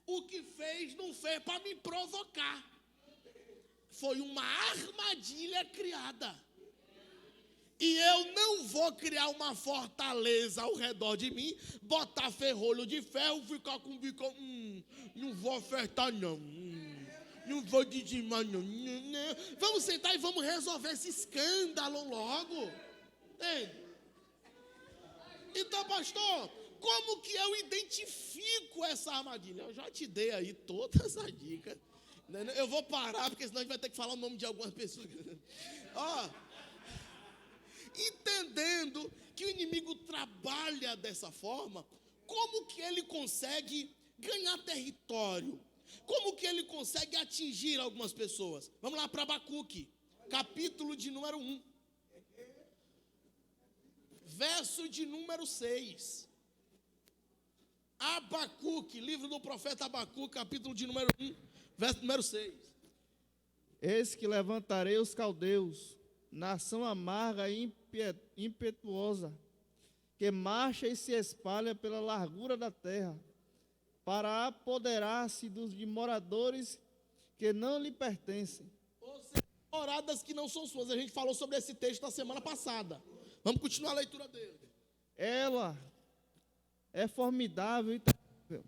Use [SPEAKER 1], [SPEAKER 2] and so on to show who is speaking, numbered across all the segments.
[SPEAKER 1] o que fez não fez para me provocar. Foi uma armadilha criada. E eu não vou criar uma fortaleza ao redor de mim, botar ferrolho de ferro, ficar com o bico, não vou ofertar não, não vou dizimar não. Vamos sentar e vamos resolver esse escândalo logo. Então, pastor, como que eu identifico essa armadilha? Eu já te dei aí todas as dicas. Eu vou parar, porque senão a gente vai ter que falar o nome de algumas pessoas. Entendendo que o inimigo trabalha dessa forma, como que ele consegue ganhar território? Como que ele consegue atingir algumas pessoas? Vamos lá para Abacuque, capítulo de número 1, verso de número 6. Abacuque, livro do profeta Abacuque, capítulo de número 1, verso número 6.
[SPEAKER 2] Eis que levantarei os caldeus, nação amarga e impetuosa, que marcha e se espalha pela largura da terra, para apoderar-se de moradores que não lhe pertencem.
[SPEAKER 1] Ou seja, moradas que não são suas. A gente falou sobre esse texto na semana passada. Vamos continuar a leitura dele.
[SPEAKER 2] Ela é formidável e terrível.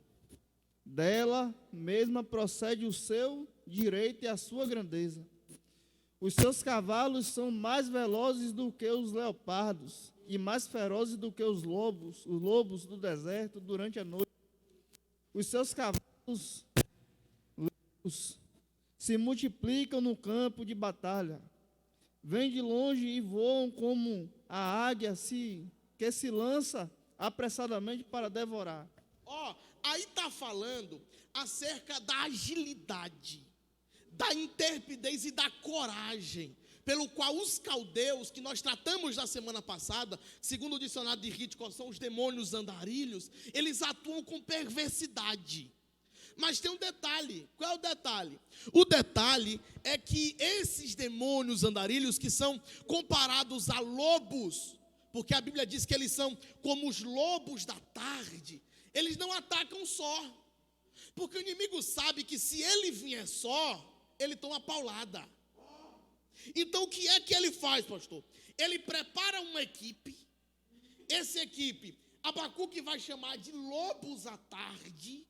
[SPEAKER 2] Dela mesma procede o seu direito e a sua grandeza. Os seus cavalos são mais velozes do que os leopardos e mais ferozes do que os lobos do deserto durante a noite. Os seus cavalos se multiplicam no campo de batalha. Vêm de longe e voam como a águia que se lança apressadamente para devorar.
[SPEAKER 1] Aí está falando acerca da agilidade, da intrepidez e da coragem, pelo qual os caldeus, que nós tratamos na semana passada, segundo o dicionário de Hitchcock, são os demônios andarilhos, eles atuam com perversidade. Mas tem um detalhe. Qual é o detalhe? O detalhe é que esses demônios andarilhos, que são comparados a lobos, porque a Bíblia diz que eles são como os lobos da tarde, eles não atacam só, porque o inimigo sabe que se ele vier só, ele toma paulada. Então o que é que ele faz, pastor? Ele prepara uma equipe. Essa equipe, Abacuque vai chamar de lobos à tarde.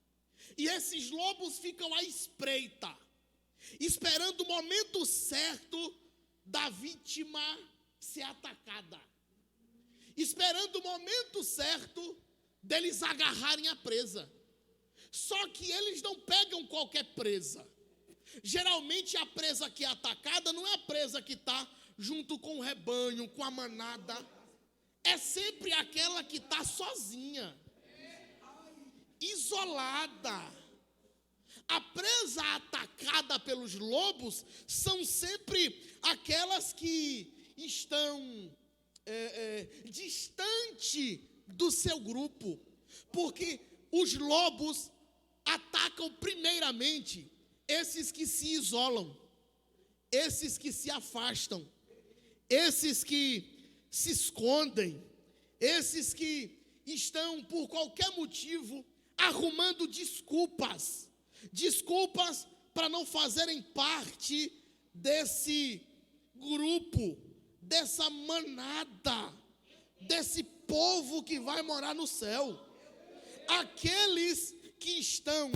[SPEAKER 1] E esses lobos ficam à espreita, esperando o momento certo da vítima ser atacada, esperando o momento certo deles agarrarem a presa. Só que eles não pegam qualquer presa. Geralmente a presa que é atacada não é a presa que está junto com o rebanho, com a manada. É sempre aquela que está sozinha, isolada. A presa atacada pelos lobos são sempre aquelas que estão distante do seu grupo, porque os lobos atacam primeiramente esses que se isolam, esses que se afastam, esses que se escondem, esses que estão por qualquer motivo arrumando desculpas para não fazerem parte desse grupo, dessa manada, desse povo que vai morar no céu. Aqueles que estão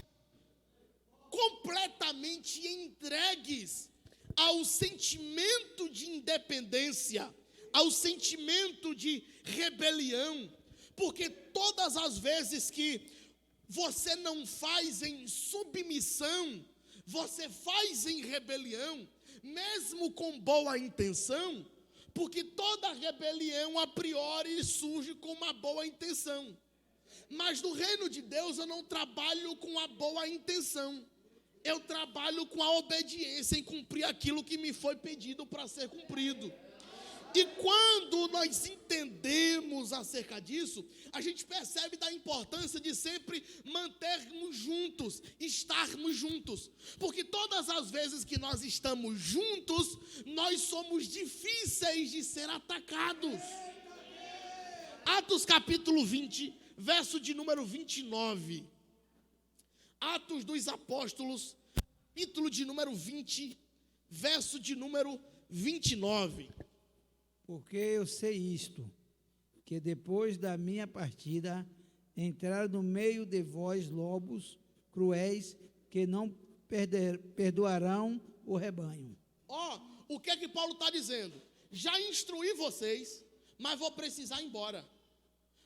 [SPEAKER 1] completamente entregues ao sentimento de independência, ao sentimento de rebelião, porque todas as vezes que você não faz em submissão, você faz em rebelião, mesmo com boa intenção, porque toda rebelião a priori surge com uma boa intenção. Mas no reino de Deus eu não trabalho com a boa intenção, eu trabalho com a obediência em cumprir aquilo que me foi pedido para ser cumprido. E quando nós entendemos acerca disso, a gente percebe da importância de sempre mantermos juntos, estarmos juntos. Porque todas as vezes que nós estamos juntos, nós somos difíceis de ser atacados. Atos capítulo 20, verso de número 29. Atos Atos dos Apóstolos, capítulo de número 20, verso de número 29.
[SPEAKER 3] Porque eu sei isto, que depois da minha partida entraram no meio de vós lobos cruéis que não perdoarão o rebanho.
[SPEAKER 1] O que é que Paulo está dizendo? Já instruí vocês, mas vou precisar ir embora.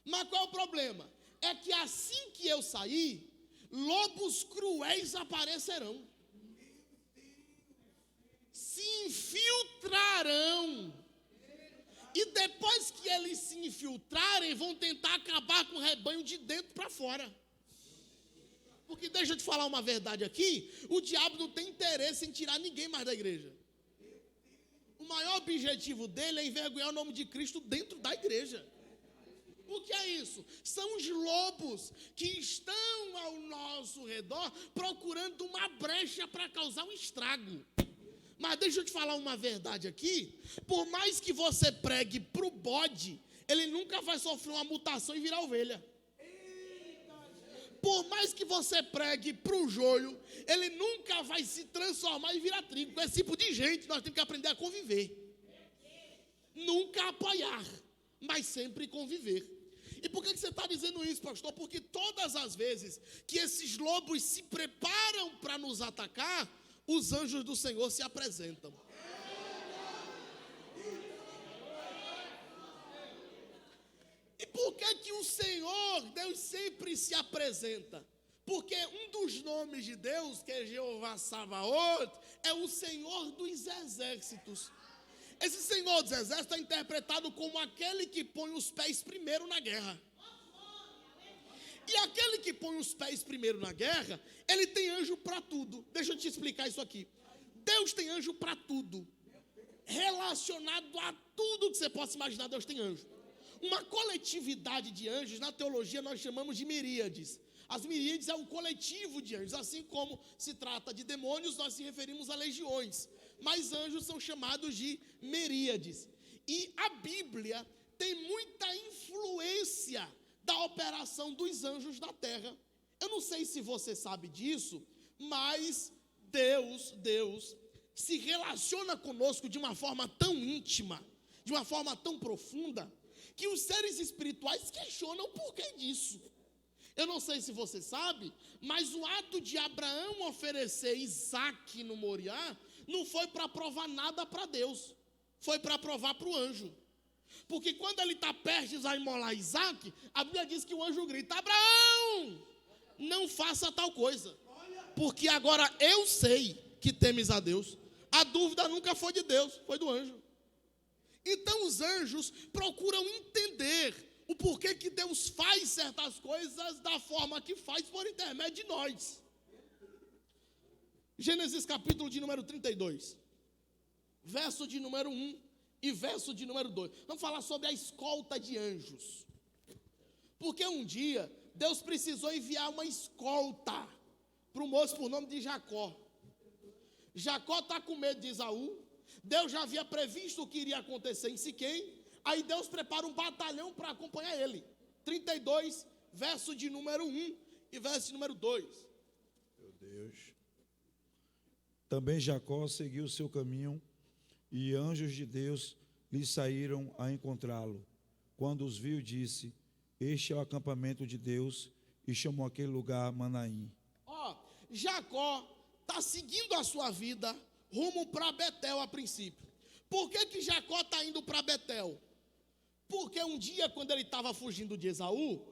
[SPEAKER 1] Mas qual é o problema? É que assim que eu sair, lobos cruéis aparecerão. Se infiltrarão. E depois que eles se infiltrarem, vão tentar acabar com o rebanho de dentro para fora. Porque deixa eu te falar uma verdade aqui, o diabo não tem interesse em tirar ninguém mais da igreja. O maior objetivo dele é envergonhar o nome de Cristo dentro da igreja. O que é isso? São os lobos que estão ao nosso redor procurando uma brecha para causar um estrago. Mas deixa eu te falar uma verdade aqui, por mais que você pregue para o bode, ele nunca vai sofrer uma mutação e virar ovelha. Por mais que você pregue para o joio, ele nunca vai se transformar e virar trigo. Com esse tipo de gente, nós temos que aprender a conviver. Nunca apoiar, mas sempre conviver. E por que você está dizendo isso, pastor? Porque todas as vezes que esses lobos se preparam para nos atacar, os anjos do Senhor se apresentam. E por que o Senhor, Deus sempre se apresenta? Porque um dos nomes de Deus, que é Jeová Sabaoth, é o Senhor dos exércitos. Esse Senhor dos exércitos é interpretado como aquele que põe os pés primeiro na guerra. E aquele que põe os pés primeiro na guerra, ele tem anjo para tudo. Deixa eu te explicar isso aqui. Deus tem anjo para tudo. Relacionado a tudo que você possa imaginar, Deus tem anjo. Uma coletividade de anjos, na teologia nós chamamos de miríades. As miríades é um coletivo de anjos, assim como se trata de demônios, nós se referimos a legiões. Mas anjos são chamados de miríades. E a Bíblia tem muita influência da operação dos anjos da terra. Eu não sei se você sabe disso, mas Deus se relaciona conosco de uma forma tão íntima, de uma forma tão profunda, que os seres espirituais questionam o porquê disso. Eu não sei se você sabe, mas o ato de Abraão oferecer Isaque no Moriá não foi para provar nada para Deus, foi para provar para o anjo. Porque quando ele está prestes a imolar Isaque, a Bíblia diz que o anjo grita: Abraão, não faça tal coisa, porque agora eu sei que temes a Deus. A dúvida nunca foi de Deus, foi do anjo. Então os anjos procuram entender o porquê que Deus faz certas coisas da forma que faz por intermédio de nós. Gênesis capítulo de número 32, verso de número 1 e verso de número 2. Vamos falar sobre a escolta de anjos. Porque um dia Deus precisou enviar uma escolta para o moço por nome de Jacó. Jacó está com medo de Esaú. Deus já havia previsto o que iria acontecer em Siquém. Aí Deus prepara um batalhão para acompanhar ele. 32, verso de número 1 e verso de número 2.
[SPEAKER 4] Meu Deus. Também Jacó seguiu o seu caminho, e anjos de Deus lhe saíram a encontrá-lo. Quando os viu, disse: Este é o acampamento de Deus, e chamou aquele lugar Manaim.
[SPEAKER 1] Jacó está seguindo a sua vida rumo para Betel a princípio. Por que Jacó está indo para Betel? Porque um dia, quando ele estava fugindo de Esaú,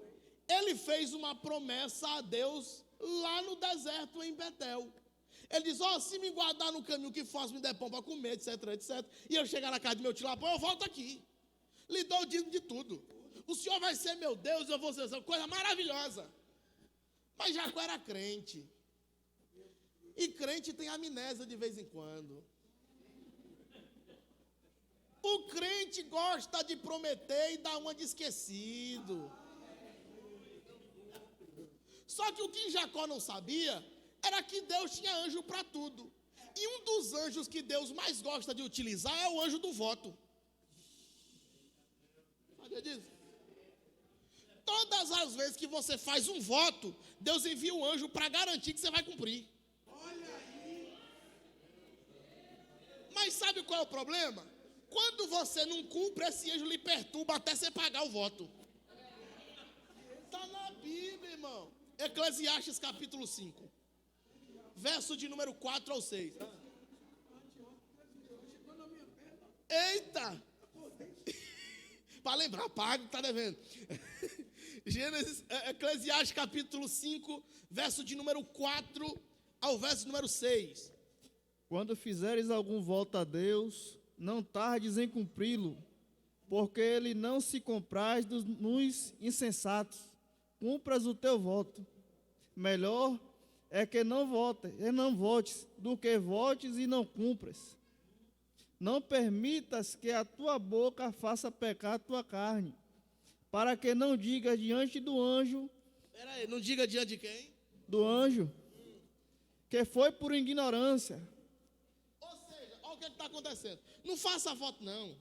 [SPEAKER 1] ele fez uma promessa a Deus lá no deserto em Betel. Ele diz: se me guardar no caminho que faz, me der pão para comer, etc, etc, e eu chegar na casa do meu tio lá, eu volto aqui. Lhe dou o dízimo de tudo. O Senhor vai ser meu Deus, eu vou ser coisa maravilhosa. Mas Jacó era crente. E crente tem amnésia de vez em quando. O crente gosta de prometer e dar uma de esquecido. Só que o que Jacó não sabia era que Deus tinha anjo para tudo. E um dos anjos que Deus mais gosta de utilizar é o anjo do voto. Sabia disso? Todas as vezes que você faz um voto, Deus envia um anjo para garantir que você vai cumprir. Mas sabe qual é o problema? Quando você não cumpre, esse anjo lhe perturba até você pagar o voto. Está na Bíblia, irmão. Eclesiastes capítulo 5, verso de número 4 ao 6. Eita! Para lembrar, pago, está devendo. Eclesiastes capítulo 5, verso de número 4 ao verso número 6.
[SPEAKER 2] Quando fizeres algum voto a Deus, não tardes em cumpri-lo, porque ele não se compraz nos insensatos. Cumpras o teu voto. Melhor é que não votes, do que votes e não cumpras. Não permitas que a tua boca faça pecar a tua carne, para que não digas diante do anjo.
[SPEAKER 1] Espera aí, não diga diante de quem?
[SPEAKER 2] Do anjo, que foi por ignorância.
[SPEAKER 1] Ou seja, olha o que está acontecendo. Não faça voto, não.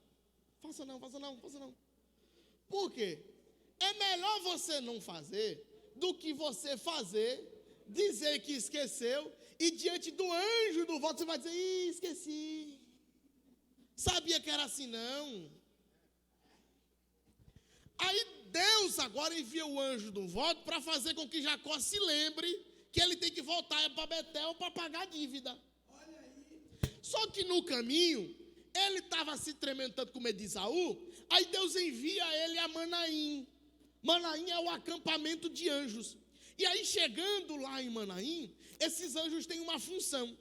[SPEAKER 1] Faça não. Por quê? É melhor você não fazer do que você fazer, dizer que esqueceu, e diante do anjo do voto você vai dizer: ih, esqueci. Sabia que era assim, não. Aí Deus agora envia o anjo do voto para fazer com que Jacó se lembre que ele tem que voltar para Betel para pagar a dívida. Só que no caminho, ele estava se tremendo tanto com medo de Esaú, aí Deus envia ele a Manaim. Manaim é o acampamento de anjos. E aí, chegando lá em Manaim, esses anjos têm uma função.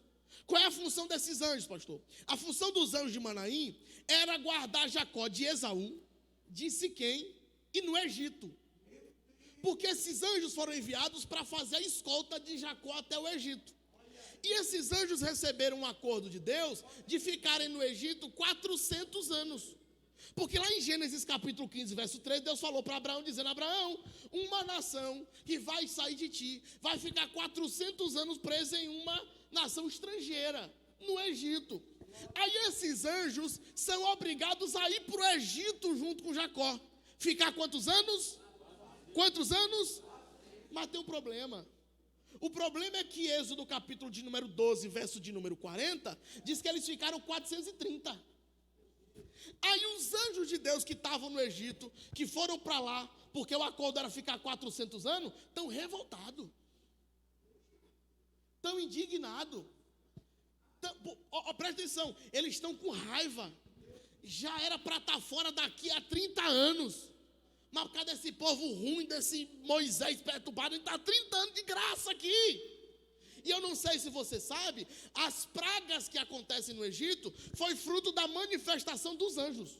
[SPEAKER 1] Qual é a função desses anjos, pastor? A função dos anjos de Manaim era guardar Jacó de Esaú, de Siquém e no Egito. Porque esses anjos foram enviados para fazer a escolta de Jacó até o Egito. E esses anjos receberam um acordo de Deus de ficarem no Egito 400 anos. Porque lá em Gênesis capítulo 15, verso 3, Deus falou para Abraão, dizendo: Abraão, uma nação que vai sair de ti, vai ficar 400 anos presa em uma nação estrangeira, no Egito. Aí esses anjos são obrigados a ir para o Egito junto com Jacó. Ficar quantos anos? Quantos anos? Mas tem um problema. O problema é que Êxodo capítulo de número 12, verso de número 40, diz que eles ficaram 430. Aí os anjos de Deus que estavam no Egito, que foram para lá, porque o acordo era ficar 400 anos, estão revoltados. Estão indignados. Presta atenção, eles estão com raiva. Já era para estar fora daqui há 30 anos. Mas por causa desse povo ruim, desse Moisés perturbado, ele está 30 anos de graça aqui. E eu não sei se você sabe, as pragas que acontecem no Egito foi fruto da manifestação dos anjos.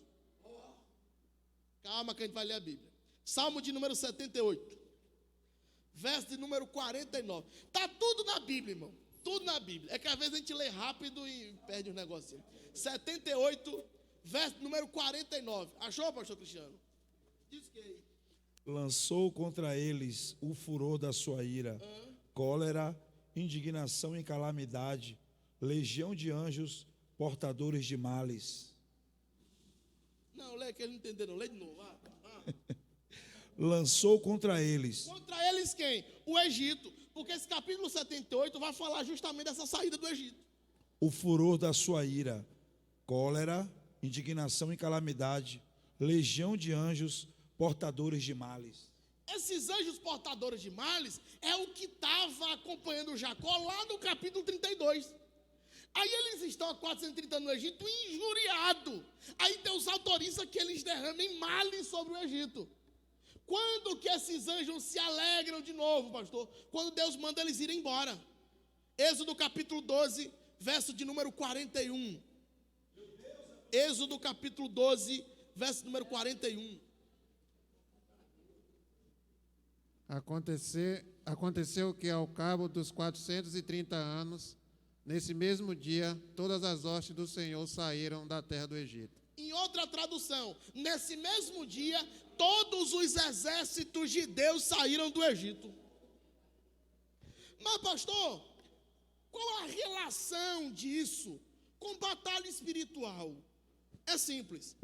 [SPEAKER 1] Calma que a gente vai ler a Bíblia. Salmo de número 78, verso de número 49. Está tudo na Bíblia, irmão. Tudo na Bíblia. É que às vezes a gente lê rápido e perde os negocinhos. 78, verso número 49. Achou, pastor Cristiano? Diz que aí.
[SPEAKER 4] Lançou contra eles o furor da sua ira, cólera, indignação e calamidade, legião de anjos, portadores de males.
[SPEAKER 1] Não, lê que eles não entenderam. Lê de novo.
[SPEAKER 4] Lançou contra eles.
[SPEAKER 1] Contra eles quem? O Egito. Porque esse capítulo 78 vai falar justamente dessa saída do Egito.
[SPEAKER 4] O furor da sua ira, cólera, indignação e calamidade, legião de anjos, portadores de males.
[SPEAKER 1] Esses anjos portadores de males é o que estava acompanhando Jacó lá no capítulo 32. Aí eles estão há 430 anos no Egito injuriados. Aí Deus autoriza que eles derramem males sobre o Egito. Quando que esses anjos se alegram de novo, pastor? Quando Deus manda eles irem embora. Êxodo capítulo 12, verso de número 41. Êxodo capítulo 12, verso número 41.
[SPEAKER 5] Aconteceu que ao cabo dos 430 anos, nesse mesmo dia, todas as hostes do Senhor saíram da terra do Egito.
[SPEAKER 1] Em outra tradução, nesse mesmo dia, todos os exércitos de Deus saíram do Egito. Mas, pastor, qual a relação disso com batalha espiritual? É simples.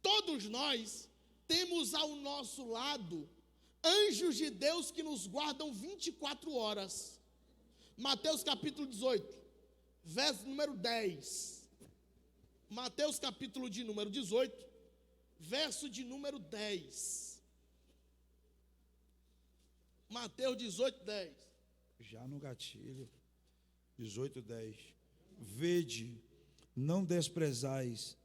[SPEAKER 1] Todos nós temos ao nosso lado anjos de Deus que nos guardam 24 horas. Mateus capítulo 18, verso número 10. Mateus capítulo de número 18, verso de número 10. Mateus 18, 10.
[SPEAKER 4] Já no gatilho, 18:10. Vede, não desprezeis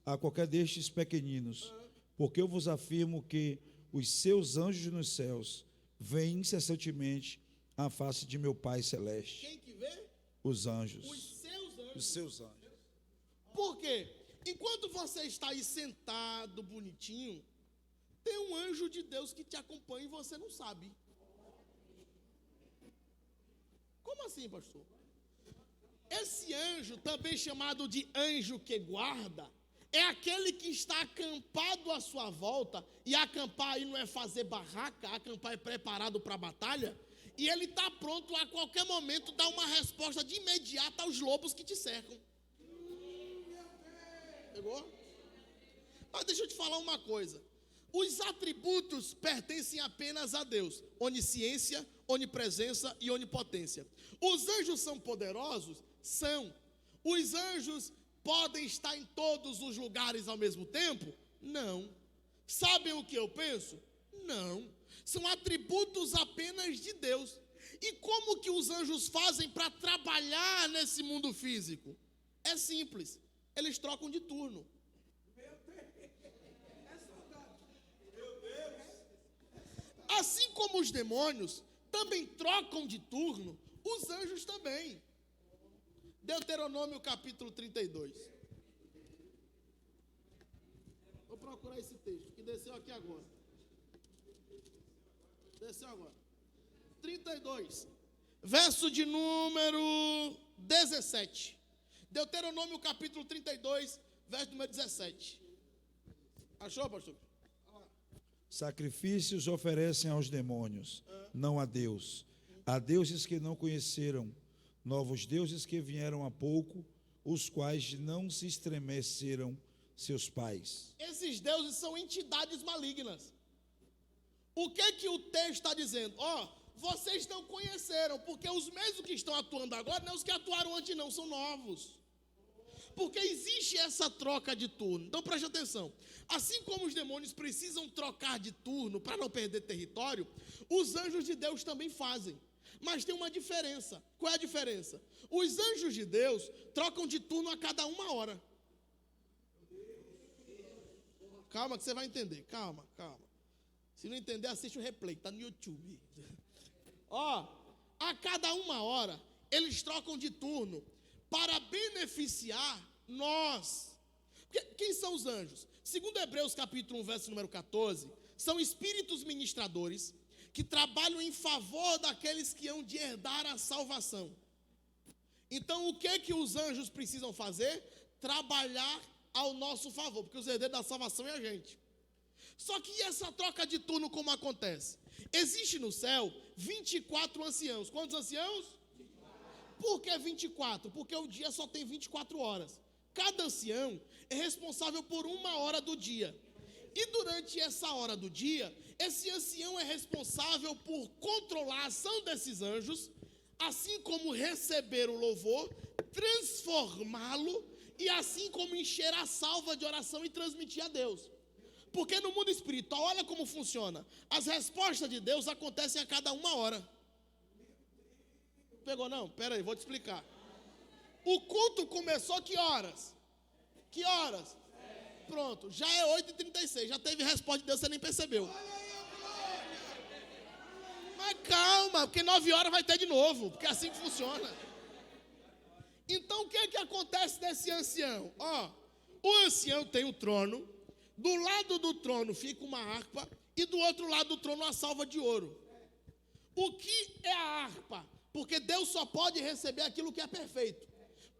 [SPEAKER 4] a qualquer destes pequeninos, porque eu vos afirmo que os seus anjos nos céus veem incessantemente a face de meu Pai celeste.
[SPEAKER 1] Quem que vê?
[SPEAKER 4] Os anjos.
[SPEAKER 1] Os seus anjos.
[SPEAKER 4] Os seus anjos.
[SPEAKER 1] Por quê? Enquanto você está aí sentado, bonitinho, tem um anjo de Deus que te acompanha e você não sabe. Como assim, pastor? Esse anjo, também chamado de anjo que guarda, é aquele que está acampado à sua volta, e acampar aí não é fazer barraca, acampar é preparado para a batalha, e ele está pronto a qualquer momento dar uma resposta de imediato aos lobos que te cercam. Pegou? Mas deixa eu te falar uma coisa. Os atributos pertencem apenas a Deus: onisciência, onipresença e onipotência. Os anjos são poderosos? São. Os anjos podem estar em todos os lugares ao mesmo tempo? Não. Sabem o que eu penso? Não. São atributos apenas de Deus. E como que os anjos fazem para trabalhar nesse mundo físico? É simples. Eles trocam de turno. Assim como os demônios também trocam de turno, os anjos também. Deuteronômio capítulo 32. Vou procurar esse texto, que desceu aqui agora. Desceu agora. 32, verso de número 17. Deuteronômio capítulo 32, verso número 17. Achou, pastor?
[SPEAKER 4] Sacrifícios oferecem aos demônios, não a Deus. A deuses que não conheceram, novos deuses que vieram há pouco, os quais não se estremeceram seus pais.
[SPEAKER 1] Esses deuses são entidades malignas. O que o texto está dizendo? Vocês não conheceram, porque os mesmos que estão atuando agora não é os que atuaram antes, não, são novos. Porque existe essa troca de turno. Então preste atenção. Assim como os demônios precisam trocar de turno para não perder território, os anjos de Deus também fazem. Mas tem uma diferença. Qual é a diferença? Os anjos de Deus trocam de turno a cada 1 hora. Calma que você vai entender. Calma. Se não entender, assiste o replay, está no YouTube. A cada 1 hora, eles trocam de turno para beneficiar nós. Porque, quem são os anjos? Segundo Hebreus capítulo 1, verso número 14, são espíritos ministradores que trabalham em favor daqueles que hão de herdar a salvação. Então, o que os anjos precisam fazer? Trabalhar ao nosso favor, porque os herdeiros da salvação é a gente. Só que essa troca de turno como acontece? Existe no céu 24 anciãos. Quantos anciãos? 24. Por que 24? Porque o dia só tem 24 horas. Cada ancião é responsável por 1 hora do dia. E durante essa hora do dia, esse ancião é responsável por controlar a ação desses anjos, assim como receber o louvor, transformá-lo e assim como encher a salva de oração e transmitir a Deus. Porque no mundo espiritual, olha como funciona. As respostas de Deus acontecem a cada 1 hora. Pegou não? Pera aí, vou te explicar. O culto começou que horas? Que horas? Pronto, já é 8h36, já teve resposta de Deus, você nem percebeu. Mas calma, porque 9 horas vai ter de novo, porque é assim que funciona. Então o que acontece desse ancião? O ancião tem o trono, do lado do trono fica uma harpa, e do outro lado do trono uma salva de ouro. O que é a harpa? Porque Deus só pode receber aquilo que é perfeito.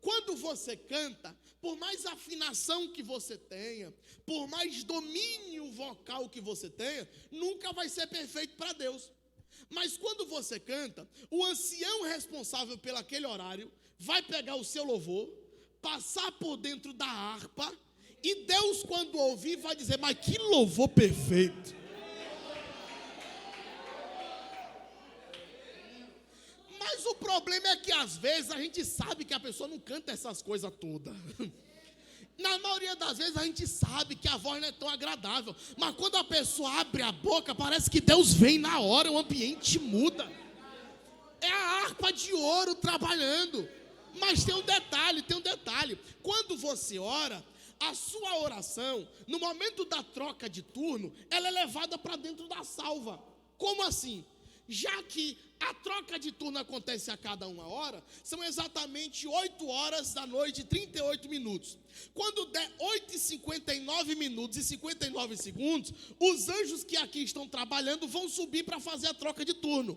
[SPEAKER 1] Quando você canta, por mais afinação que você tenha, por mais domínio vocal que você tenha, nunca vai ser perfeito para Deus. Mas quando você canta, o ancião responsável pelo aquele horário vai pegar o seu louvor, passar por dentro da harpa, e Deus, quando ouvir, vai dizer: mas que louvor perfeito! Mas o problema é que às vezes a gente sabe que a pessoa não canta essas coisas todas. Na maioria das vezes a gente sabe que a voz não é tão agradável. Mas quando a pessoa abre a boca, parece que Deus vem na hora, o ambiente muda. É a harpa de ouro trabalhando. Mas tem um detalhe. Quando você ora, a sua oração, no momento da troca de turno, ela é levada para dentro da salva. Como assim? Já que a troca de turno acontece a cada 1 hora, são exatamente 8 horas da noite e 38 minutos. Quando der 8h59 minutos e 59 segundos, os anjos que aqui estão trabalhando vão subir para fazer a troca de turno.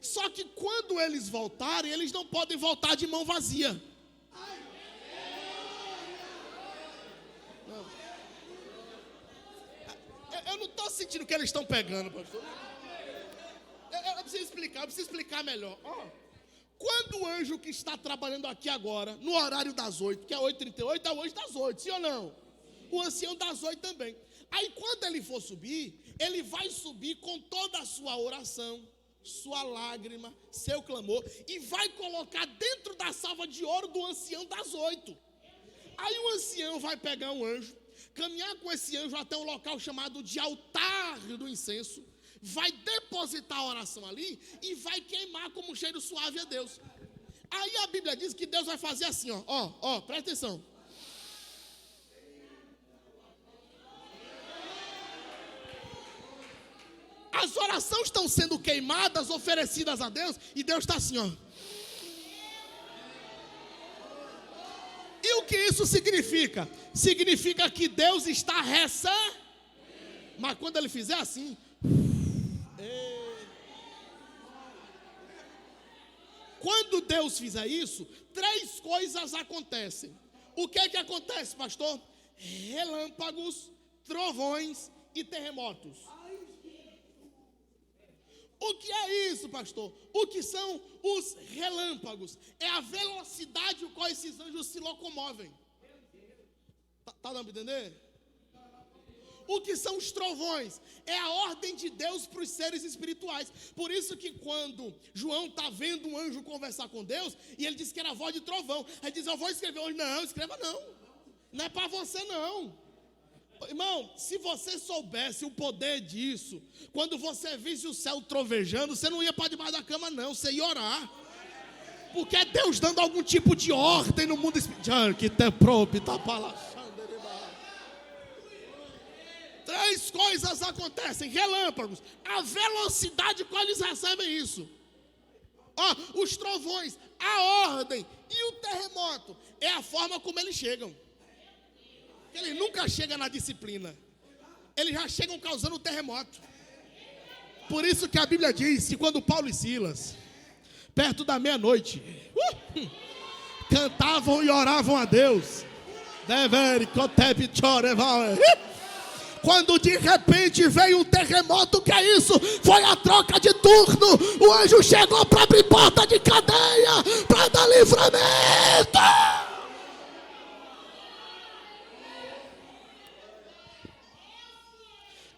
[SPEAKER 1] Só que quando eles voltarem, eles não podem voltar de mão vazia. Não. Eu não estou sentindo que eles estão pegando, pastor. Eu preciso explicar melhor. Quando o anjo que está trabalhando aqui agora, no horário das 8, que é 8h38, é o anjo das 8, sim ou não? O ancião das 8 também. Aí quando ele for subir, ele vai subir com toda a sua oração, sua lágrima, seu clamor, e vai colocar dentro da salva de ouro do ancião das 8. Aí o ancião vai pegar um anjo, caminhar com esse anjo até um local chamado de altar do incenso, vai depositar a oração ali e vai queimar como um cheiro suave a Deus. Aí a Bíblia diz que Deus vai fazer assim, presta atenção. As orações estão sendo queimadas, oferecidas a Deus, e Deus está assim, E o que isso significa? Significa que Deus está recebendo. Mas quando ele fizer assim, quando Deus fizer isso, 3 coisas acontecem. O que é que acontece, pastor? Relâmpagos, trovões e terremotos. O que é isso, pastor? O que são os relâmpagos? É a velocidade com qual esses anjos se locomovem. Tá dando para entender? O que são os trovões? É a ordem de Deus para os seres espirituais. Por isso que quando João está vendo um anjo conversar com Deus, e ele disse que era a voz de trovão, ele diz, eu vou escrever hoje. Não, escreva não. Não é para você não. Irmão, se você soubesse o poder disso, quando você visse o céu trovejando, você não ia para debaixo da cama não, você ia orar. Porque é Deus dando algum tipo de ordem no mundo espiritual. Que te próprio, tá para 3 coisas acontecem, relâmpagos, a velocidade com que eles recebem isso. Os trovões, a ordem e o terremoto, é a forma como eles chegam. Eles nunca chegam na disciplina, eles já chegam causando terremoto. Por isso que a Bíblia diz que quando Paulo e Silas, perto da meia-noite, cantavam e oravam a Deus, quando de repente veio um terremoto, que é isso? Foi a troca de turno. O anjo chegou para abrir porta de cadeia, para dar livramento.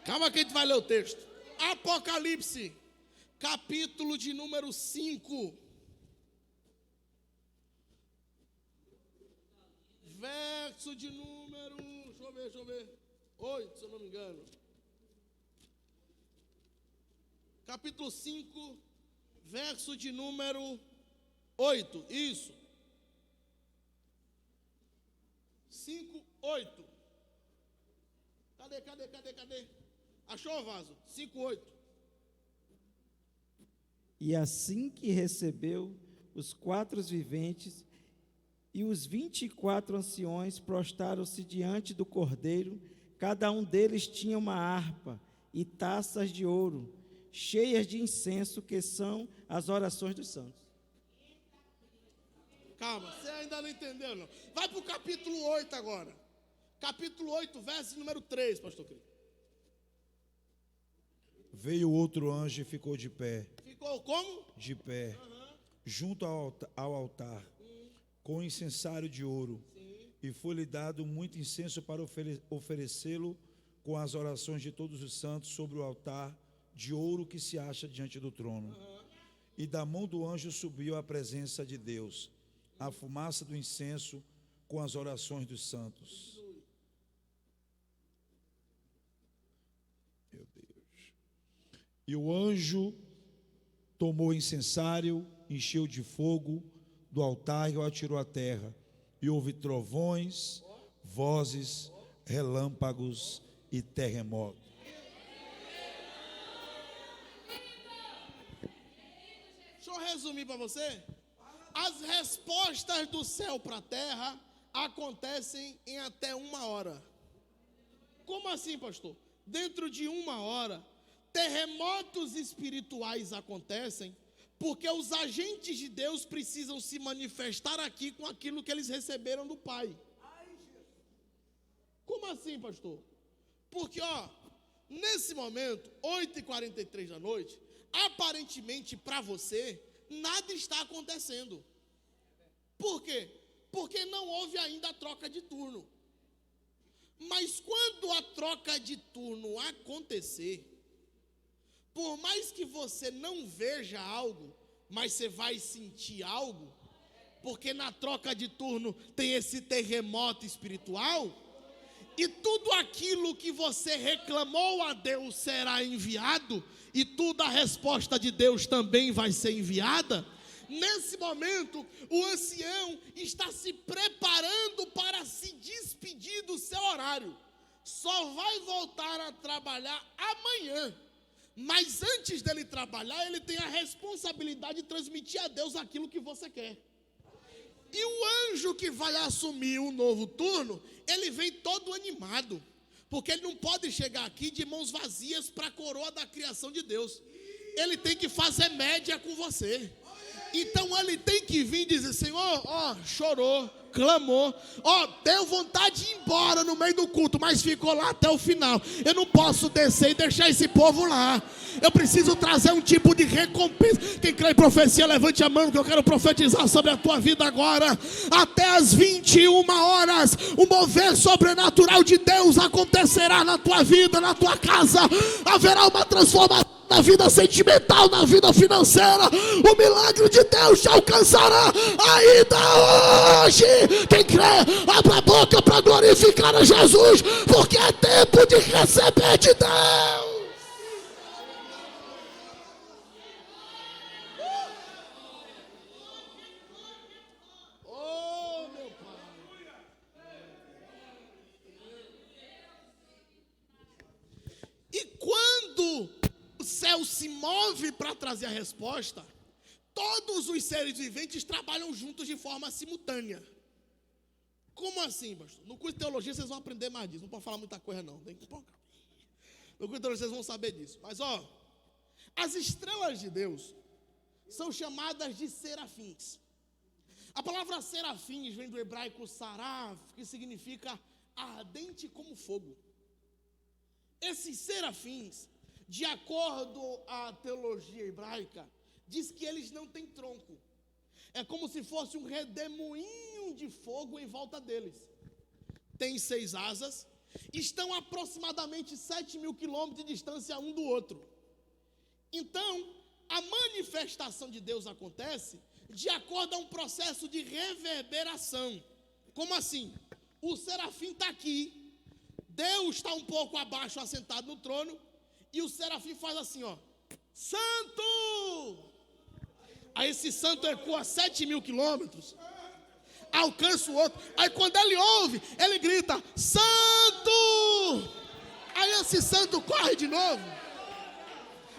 [SPEAKER 1] Calma que a gente vai ler o texto. Apocalipse, capítulo de número 5. Verso de número, deixa eu ver. 8, se eu não me engano. Capítulo 5, verso de número 8. Isso. 5, 8. Cadê? Achou, vaso? 5, 8.
[SPEAKER 3] E assim que recebeu os 4 viventes e os 24 anciões prostraram-se diante do Cordeiro. Cada um deles tinha uma harpa e taças de ouro, cheias de incenso, que são as orações dos santos.
[SPEAKER 1] Calma, você ainda não entendeu, não. Vai para o capítulo 8 agora. Capítulo 8, verso número 3, pastor Cristo.
[SPEAKER 4] Veio outro anjo e ficou de pé.
[SPEAKER 1] Ficou como?
[SPEAKER 4] De pé, junto ao altar, com incensário de ouro. E foi-lhe dado muito incenso para oferecê-lo com as orações de todos os santos sobre o altar de ouro que se acha diante do trono. E da mão do anjo subiu à presença de Deus a fumaça do incenso com as orações dos santos. Meu Deus. E o anjo tomou o incensário, encheu de fogo do altar e o atirou à terra. E houve trovões, vozes, relâmpagos e terremotos.
[SPEAKER 1] Deixa eu resumir para você. As respostas do céu para a terra acontecem em até 1 hora. Como assim, pastor? Dentro de 1 hora, terremotos espirituais acontecem, porque os agentes de Deus precisam se manifestar aqui com aquilo que eles receberam do Pai. Como assim, pastor? Porque, nesse momento, 8h43 da noite, aparentemente para você, nada está acontecendo. Por quê? Porque não houve ainda a troca de turno. Mas quando a troca de turno acontecer, por mais que você não veja algo, mas você vai sentir algo, porque na troca de turno tem esse terremoto espiritual, e tudo aquilo que você reclamou a Deus será enviado, e toda a resposta de Deus também vai ser enviada. Nesse momento, o ancião está se preparando para se despedir do seu horário. Só vai voltar a trabalhar amanhã. Mas antes dele trabalhar, ele tem a responsabilidade de transmitir a Deus aquilo que você quer. E o anjo que vai assumir o novo turno, ele vem todo animado. Porque ele não pode chegar aqui de mãos vazias para a coroa da criação de Deus. Ele tem que fazer média com você. Então ele tem que vir e dizer: Senhor, chorou, clamou, deu vontade de ir embora no meio do culto, mas ficou lá até o final. Eu não posso descer e deixar esse povo lá. Eu preciso trazer um tipo de recompensa. Quem crê em profecia, levante a mão, que eu quero profetizar sobre a tua vida agora. Até as 21 horas, o mover sobrenatural de Deus acontecerá na tua vida, na tua casa. Haverá uma transformação na vida sentimental, na vida financeira. O milagre de Deus te alcançará ainda hoje. Quem crê, abra a boca para glorificar a Jesus, porque é tempo de receber de Deus. Oh, meu Pai. E quando o céu se move para trazer a resposta, todos os seres viventes trabalham juntos de forma simultânea. Como assim, pastor? No curso de teologia vocês vão aprender mais disso. Não pode falar muita coisa não. No curso de teologia vocês vão saber disso. Mas as estrelas de Deus são chamadas de serafins. A palavra serafins vem do hebraico saraf, que significa ardente como fogo. Esses serafins, de acordo à teologia hebraica, diz que eles não têm tronco. É como se fosse um redemoinho de fogo em volta deles. Tem 6 asas, estão aproximadamente 7.000 quilômetros de distância um do outro. Então, a manifestação de Deus acontece de acordo a um processo de reverberação. Como assim? O serafim está aqui, Deus está um pouco abaixo, assentado no trono, e o serafim faz assim, Santo! Aí esse santo ecoa 7.000 quilômetros, alcança o outro. Aí quando ele ouve, ele grita: Santo! Aí esse santo corre de novo.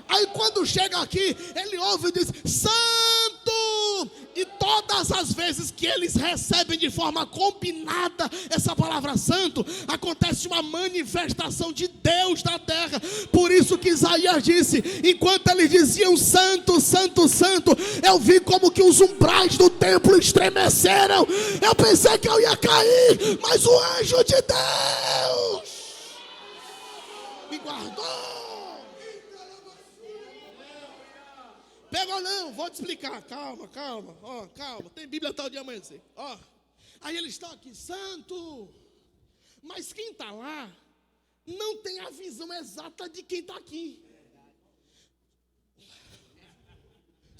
[SPEAKER 1] Aí quando chega aqui, ele ouve e diz: Santo! E todas as vezes que eles recebem de forma combinada essa palavra santo, acontece uma manifestação de Deus na terra. Por isso que Isaías disse: enquanto eles diziam santo, santo, santo, eu vi como que os umbrais do templo estremeceram. Eu pensei que eu ia cair, mas o anjo de Deus me guardou. Pegou não, vou te explicar, calma, calma, tem Bíblia até o dia amanhecer. Aí eles estão aqui, santo, mas quem está lá não tem a visão exata de quem está aqui.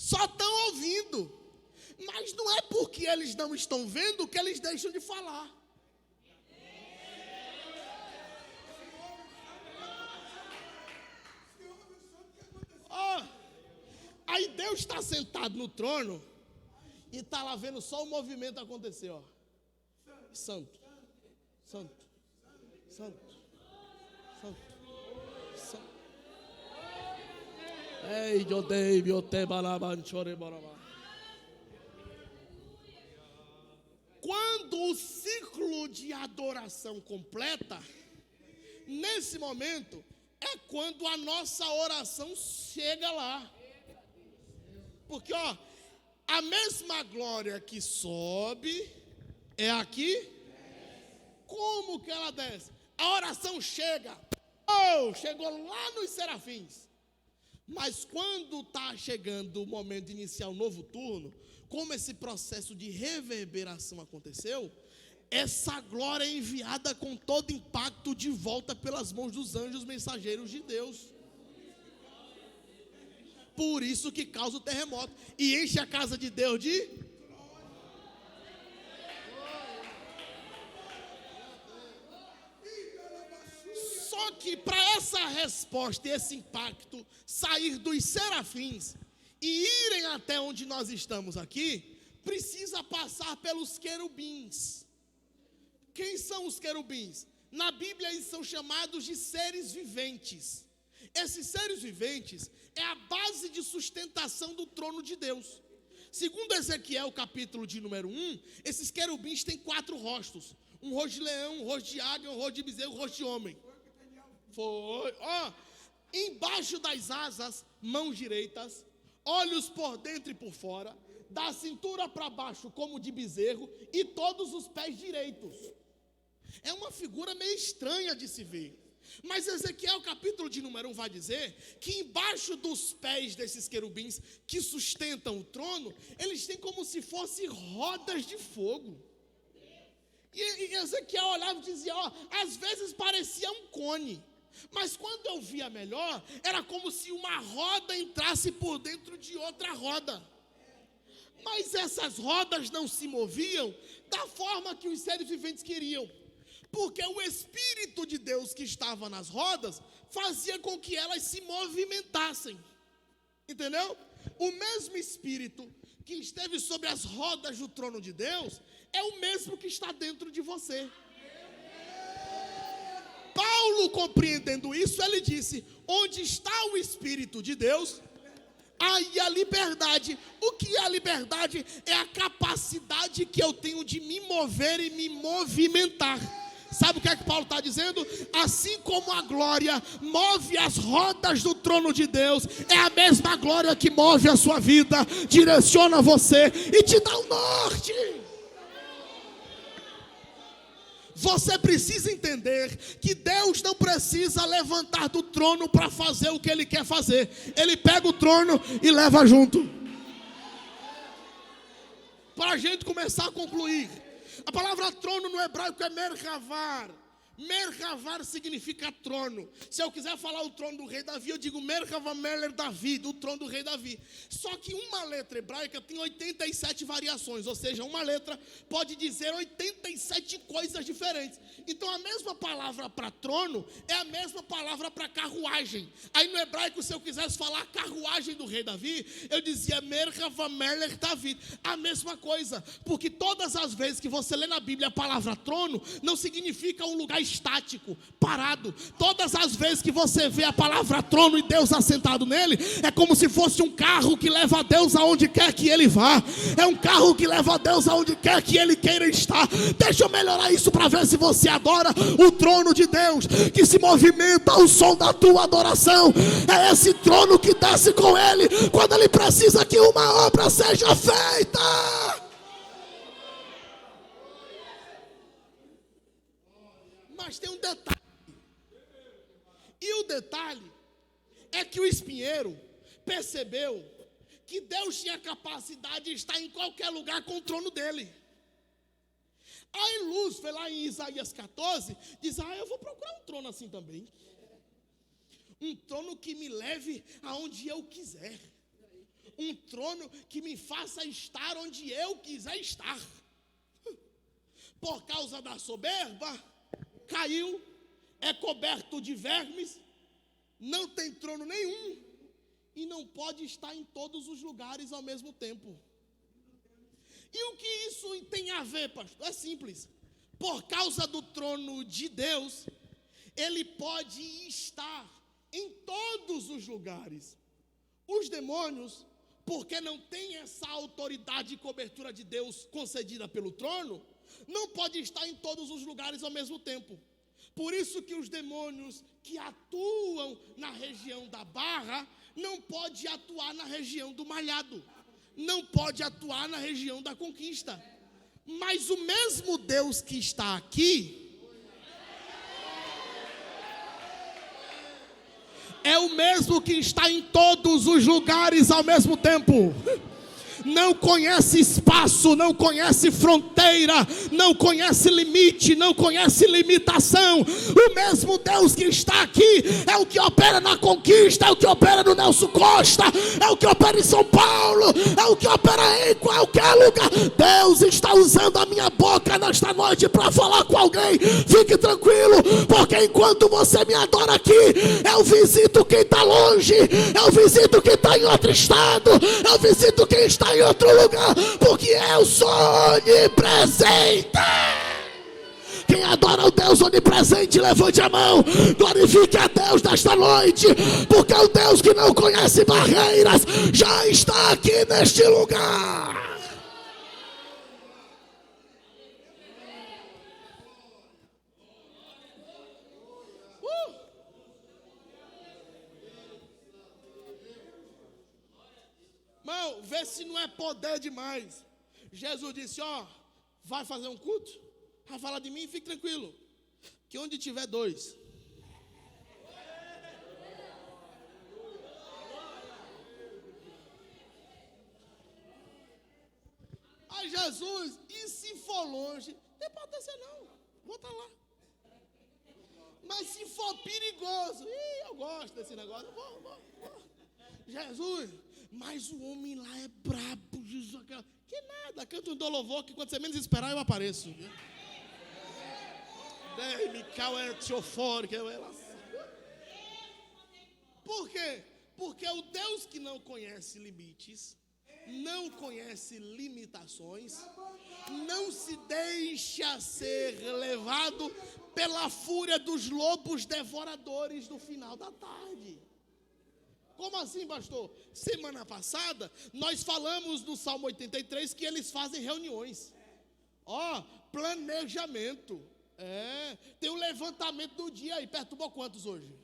[SPEAKER 1] só estão ouvindo. Mas não é porque eles não estão vendo que eles deixam de falar. Oh, aí Deus está sentado no trono e está lá vendo só o movimento acontecer, ó. Santo, santo, santo, santo, santo. Ei, eu dei, eu te balaban, chore barabá. Quando o ciclo de adoração completa, nesse momento, é quando a nossa oração chega lá. Porque, ó, a mesma glória que sobe é aqui. Como que ela desce? A oração chega. Oh, chegou lá nos serafins. Mas quando está chegando o momento de iniciar o novo turno, como esse processo de reverberação aconteceu, essa glória é enviada com todo impacto de volta pelas mãos dos anjos mensageiros de Deus. Por isso que causa o terremoto e enche a casa de Deus de... Só que para essa resposta e esse impacto sair dos serafins e irem até onde nós estamos aqui, precisa passar pelos querubins. Quem são os querubins? Na Bíblia eles são chamados de seres viventes. Esses seres viventes é a base de sustentação do trono de Deus. Segundo Ezequiel, capítulo de número 1, esses querubins têm 4 rostos. Um rosto de leão, um rosto de águia, um rosto de bezerro, um rosto de homem. Foi, ó, embaixo das asas, mãos direitas, olhos por dentro e por fora, da cintura para baixo como de bezerro e todos os pés direitos. É uma figura meio estranha de se ver. Mas Ezequiel capítulo de número 1 vai dizer que embaixo dos pés desses querubins que sustentam o trono, eles têm como se fossem rodas de fogo. E Ezequiel olhava e dizia, ó, às vezes parecia um cone. Mas quando eu via melhor, era como se uma roda entrasse por dentro de outra roda. Mas essas rodas não se moviam da forma que os seres viventes queriam. Porque o Espírito de Deus que estava nas rodas fazia com que elas se movimentassem. Entendeu? O mesmo Espírito que esteve sobre as rodas do trono de Deus é o mesmo que está dentro de você. Paulo, compreendendo isso, ele disse: onde está o Espírito de Deus, aí a liberdade. O que é a liberdade? É a capacidade que eu tenho de me mover e me movimentar. Sabe o que é que Paulo está dizendo? Assim como a glória move as rodas do trono de Deus, é a mesma glória que move a sua vida, direciona você e te dá o norte. Você precisa entender que Deus não precisa levantar do trono para fazer o que Ele quer fazer. Ele pega o trono e leva junto. Para a gente começar a concluir, a palavra trono no hebraico é merkavar. Merkavar significa trono. Se eu quiser falar o trono do rei Davi, eu digo Merkava Meler Davi, o trono do rei Davi. Só que uma letra hebraica tem 87 variações, ou seja, uma letra pode dizer 87 coisas diferentes. Então a mesma palavra para trono é a mesma palavra para carruagem. Aí no hebraico, se eu quisesse falar carruagem do rei Davi, eu dizia Merkava Meler Davi. A mesma coisa, porque todas as vezes que você lê na Bíblia a palavra trono, não significa um lugar estático, parado. Todas as vezes que você vê a palavra trono e Deus assentado nele, é como se fosse um carro que leva a Deus aonde quer que ele vá. É um carro que leva a Deus aonde quer que ele queira estar. Deixa eu melhorar isso para ver se você adora o trono de Deus, que se movimenta ao som da tua adoração. É esse trono que desce com ele quando ele precisa que uma obra seja feita. Mas tem um detalhe. E o detalhe é que o espinheiro percebeu que Deus tinha capacidade de estar em qualquer lugar com o trono dele. Aí Luz foi lá em Isaías 14, diz: eu vou procurar um trono assim também. Um trono que me leve aonde eu quiser. um trono que me faça estar onde eu quiser estar. Por causa da soberba, caiu, é coberto de vermes, não tem trono nenhum e não pode estar em todos os lugares ao mesmo tempo. E o que isso tem a ver, pastor? É simples. Por causa do trono de Deus, ele pode estar em todos os lugares. Os demônios, porque não têm essa autoridade e cobertura de Deus concedida pelo trono, não pode estar em todos os lugares ao mesmo tempo. Por isso que os demônios que atuam na região da Barra não pode atuar na região do Malhado, não pode atuar na região da Conquista. Mas o mesmo Deus que está aqui é o mesmo que está em todos os lugares ao mesmo tempo. Não conhece espaço, não conhece fronteira, não conhece limite, não conhece limitação. O mesmo Deus que está aqui é o que opera na Conquista, é o que opera no Nelson Costa, é o que opera em São Paulo, é o que opera em qualquer lugar. Deus está usando a minha boca nesta noite para falar com alguém. Fique tranquilo, porque enquanto você me adora aqui, eu visito quem está longe, eu visito quem está em outro estado, eu visito quem está em outro lugar, porque eu sou onipresente. Quem adora o Deus onipresente, levante a mão, glorifique a Deus nesta noite, porque o Deus que não conhece barreiras já está aqui neste lugar. Irmão, vê se não é poder demais. Jesus disse, vai fazer um culto? Vai falar de mim? Fique tranquilo, que onde tiver dois, aí Jesus, e se for longe, não tem importância não, vou estar lá. Mas se for perigoso, eu gosto desse negócio, vou. Jesus, mas o homem lá é brabo, Jesus, que nada, canta um do louvor que quando você menos esperar eu apareço. Por quê? Porque o Deus que não conhece limites, não conhece limitações, não se deixa ser levado pela fúria dos lobos devoradores do final da tarde. Como assim, pastor? Semana passada, nós falamos no Salmo 83 que eles fazem reuniões. Planejamento. Tem um levantamento do dia aí. Perturbou quantos hoje?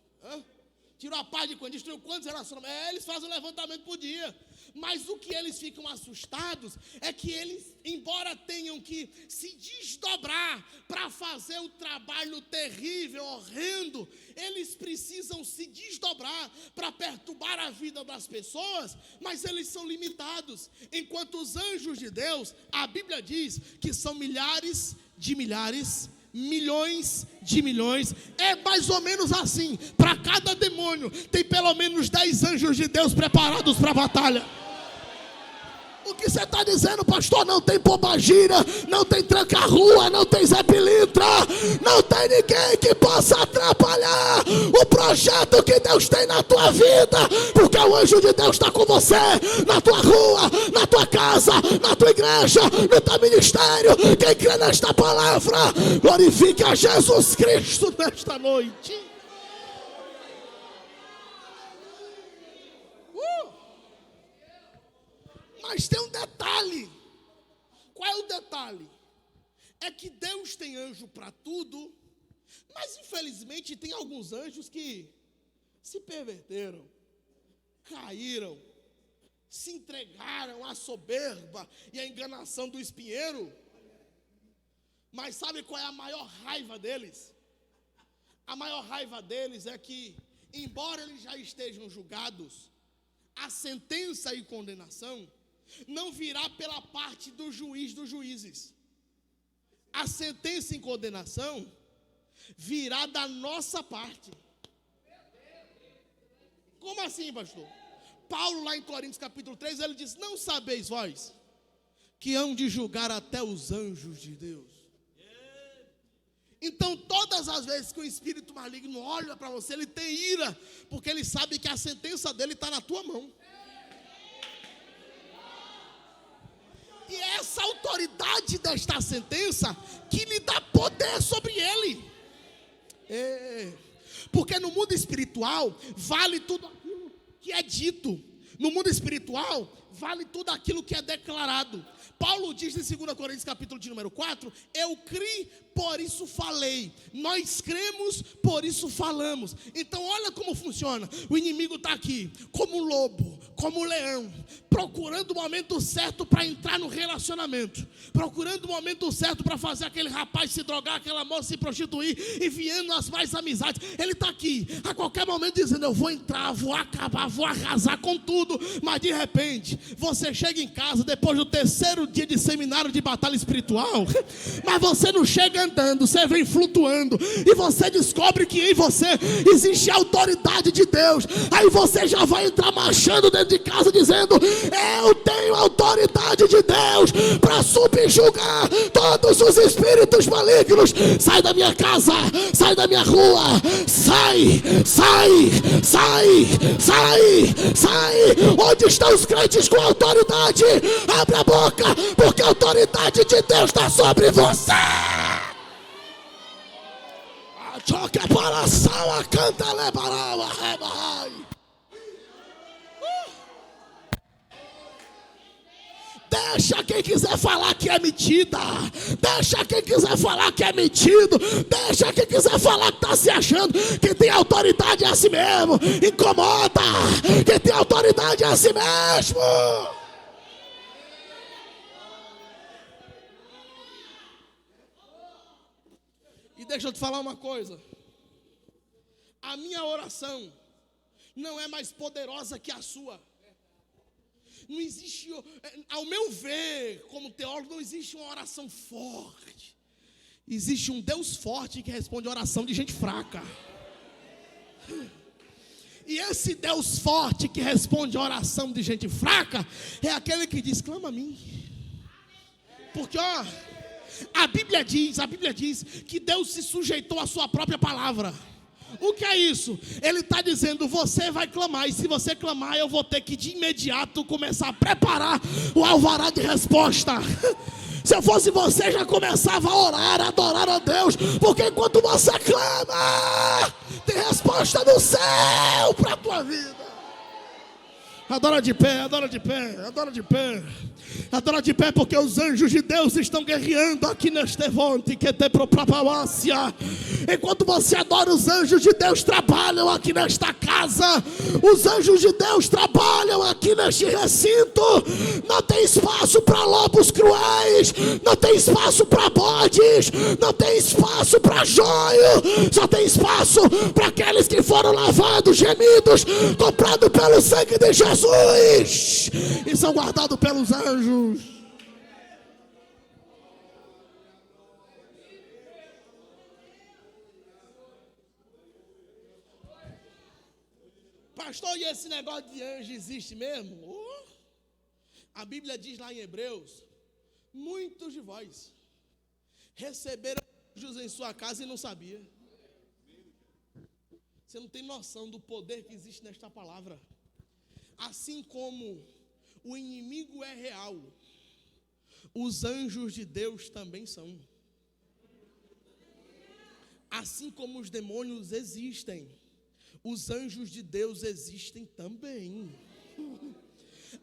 [SPEAKER 1] Tirou a paz de quantos? Destruiu quantos relacionamentos? Eles fazem um levantamento por dia. Mas o que eles ficam assustados é que eles, embora tenham que se desdobrar para fazer o trabalho terrível, horrendo, eles precisam se desdobrar para perturbar a vida das pessoas, mas eles são limitados. Enquanto os anjos de Deus, a Bíblia diz que são milhares de milhares, milhões de milhões, é mais ou menos assim. Para cada demônio tem pelo menos 10 anjos de Deus preparados para a batalha. O que você está dizendo, pastor? Não tem pombagira, não tem tranca-rua, não tem Zé Pilintra, não tem ninguém que possa atrapalhar o projeto que Deus tem na tua vida, porque o anjo de Deus está com você, na tua rua, na tua casa, na tua igreja, no teu ministério. Quem crê nesta palavra, glorifique a Jesus Cristo nesta noite. Mas tem um detalhe. Qual é o detalhe? É que Deus tem anjo para tudo, mas infelizmente tem alguns anjos que se perverteram, caíram, se entregaram à soberba e à enganação do espinheiro. Mas sabe qual é a maior raiva deles? A maior raiva deles é que, embora eles já estejam julgados, a sentença e condenação não virá pela parte do juiz dos juízes. A sentença e condenação virá da nossa parte. Como assim, pastor? Paulo, lá em Coríntios capítulo 3, ele diz: não sabeis vós que hão de julgar até os anjos de Deus. Então, todas as vezes que o espírito maligno olha para você, ele tem ira, porque ele sabe que a sentença dele está na tua mão. E é essa autoridade desta sentença que lhe dá poder sobre ele. Porque no mundo espiritual vale tudo aquilo que é dito. No mundo espiritual vale tudo aquilo que é declarado. Paulo diz em 2 Coríntios capítulo de número 4, eu criei, por isso falei. Nós cremos, por isso falamos. Então olha como funciona. O inimigo está aqui, como um lobo, como um leão, procurando o momento certo para entrar no relacionamento, procurando o momento certo para fazer aquele rapaz se drogar, aquela moça se prostituir, enviando as mais amizades. Ele está aqui, a qualquer momento dizendo, eu vou entrar, vou acabar, vou arrasar com tudo. Mas de repente, você chega em casa depois do terceiro dia de seminário de batalha espiritual, mas você não chega andando, você vem flutuando, e você descobre que em você existe a autoridade de Deus. Aí você já vai entrar marchando dentro de casa dizendo, eu tenho autoridade de Deus para subjugar todos os espíritos malignos. Sai da minha casa, sai da minha rua, sai, sai, sai, sai, sai. Onde estão os crentes com autoridade? Abre a boca, porque a autoridade de Deus está sobre você. Choca para a sala, canta, lebarava, rebai. Deixa quem quiser falar que é mentira. Deixa quem quiser falar que é mentido. Deixa quem quiser falar que está se achando que tem autoridade é assim mesmo. Incomoda. Quem tem autoridade é assim mesmo. E deixa eu te falar uma coisa. A minha oração não é mais poderosa que a sua. Não existe, ao meu ver, como teólogo, não existe uma oração forte. Existe um Deus forte que responde a oração de gente fraca. E esse Deus forte que responde a oração de gente fraca é aquele que diz, clama a mim. Porque, ó, a Bíblia diz que Deus se sujeitou à sua própria palavra. O que é isso? Ele está dizendo, você vai clamar, e se você clamar, eu vou ter que de imediato começar a preparar o alvará de resposta. Se eu fosse você, já começava a orar, a adorar a Deus, porque enquanto você clama, tem resposta do céu para a tua vida. Adora de pé, adora de pé, adora de pé. Adora de pé, porque os anjos de Deus estão guerreando aqui neste monte que te propácia. Enquanto você adora, os anjos de Deus trabalham aqui nesta casa. Os anjos de Deus trabalham aqui neste recinto. Não tem espaço para lobos cruéis, não tem espaço para bodes, não tem espaço para joio. Só tem espaço para aqueles que foram lavados, gemidos, comprados pelo sangue de Jesus e são guardados pelos anjos. Pastor, e esse negócio de anjo existe mesmo? A Bíblia diz lá em Hebreus, muitos de vós receberam anjos em sua casa e não sabia. Você não tem noção do poder que existe nesta palavra. Assim como o inimigo é real, os anjos de Deus também são. Assim como os demônios existem, os anjos de Deus existem também.